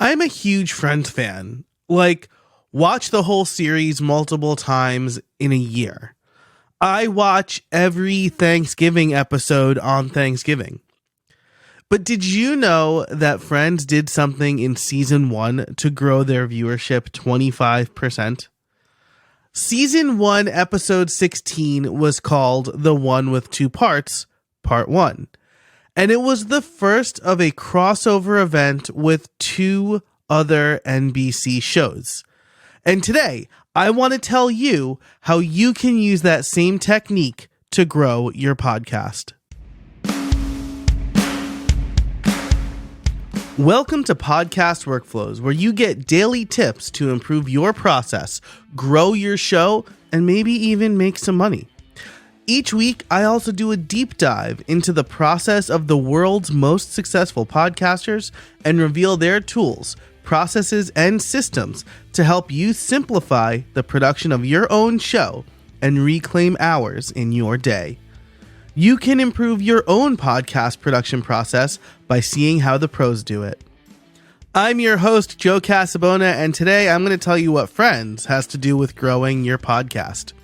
I'm a huge Friends fan. Watch the whole series multiple times in a year. I watch every Thanksgiving episode on Thanksgiving. But did you know that Friends did something in season 1 to grow their viewership 25%? Season 1, episode 16 was called The One with Two Parts, Part 1. And it was the first of a crossover event with 2 other NBC shows. And today, I want to tell you how you can use that same technique to grow your podcast. Welcome to Podcast Workflows, where you get daily tips to improve your process, grow your show, and maybe even make some money. Each week, I also do a deep dive into the process of the world's most successful podcasters and reveal their tools, processes, and systems to help you simplify the production of your own show and reclaim hours in your day. You can improve your own podcast production process by seeing how the pros do it. I'm your host, Joe Casabona, and today I'm going to tell you what Friends has to do with growing your podcast.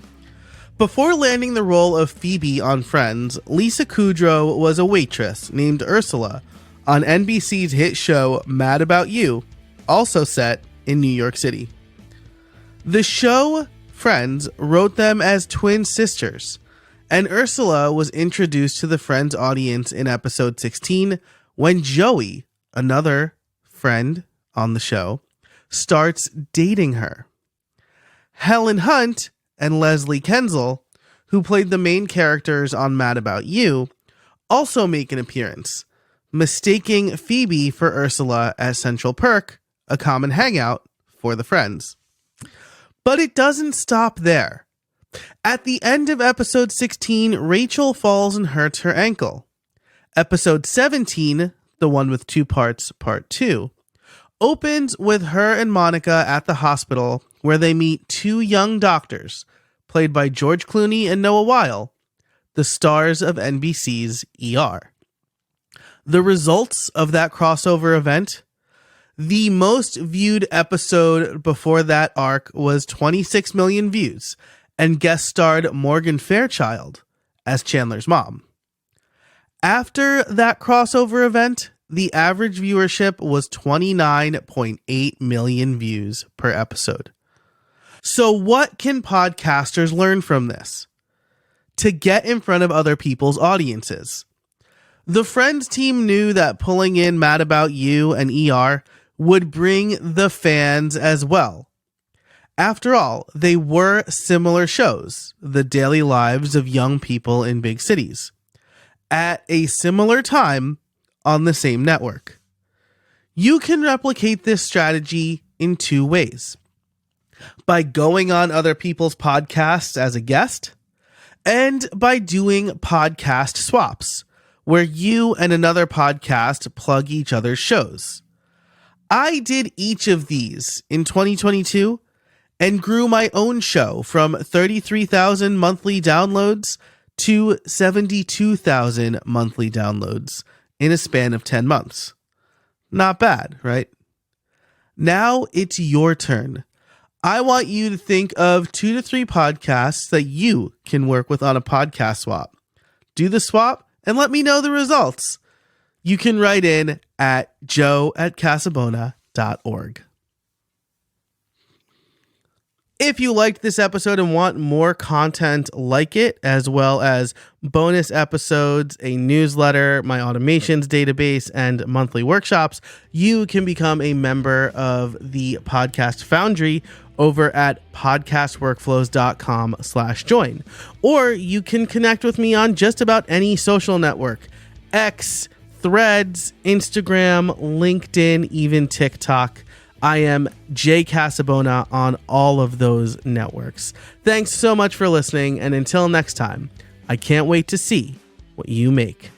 Before landing the role of Phoebe on Friends, Lisa Kudrow was a waitress named Ursula on NBC's hit show Mad About You, also set in New York City. The show, Friends, wrote them as twin sisters, and Ursula was introduced to the Friends audience in episode 16 when Joey, another friend on the show, starts dating her. Helen Hunt and Leslie Kenzle, who played the main characters on Mad About You, also make an appearance, mistaking Phoebe for Ursula at Central Perk, a common hangout for the Friends. But it doesn't stop there. At the end of episode 16, Rachel falls and hurts her ankle. Episode 17, the one with 2 parts, part 2, opens with her and Monica at the hospital where they meet 2 young doctors, played by George Clooney and Noah Wyle, the stars of NBC's ER. The results of that crossover event: the most viewed episode before that arc was 26 million views and guest starred Morgan Fairchild as Chandler's mom. After that crossover event, the average viewership was 29.8 million views per episode. So what can podcasters learn from this? To get in front of other people's audiences. The Friends team knew that pulling in Mad About You and ER would bring the fans as well. After all, they were similar shows, the daily lives of young people in big cities, at a similar time on the same network. You can replicate this strategy in 2 ways. By going on other people's podcasts as a guest, and by doing podcast swaps, where you and another podcast plug each other's shows. I did each of these in 2022 and grew my own show from 33,000 monthly downloads to 72,000 monthly downloads in a span of 10 months. Not bad, right? Now it's your turn. I want you to think of 2 to 3 podcasts that you can work with on a podcast swap. Do the swap and let me know the results. You can write in at joe@casabona.org. If you liked this episode and want more content like it, as well as bonus episodes, a newsletter, my automations database, and monthly workshops, you can become a member of the Podcast Foundry over at podcastworkflows.com/join. Or you can connect with me on just about any social network: X, Threads, Instagram, LinkedIn, even TikTok. I am Jay Casabona on all of those networks. Thanks so much for listening, and until next time, I can't wait to see what you make.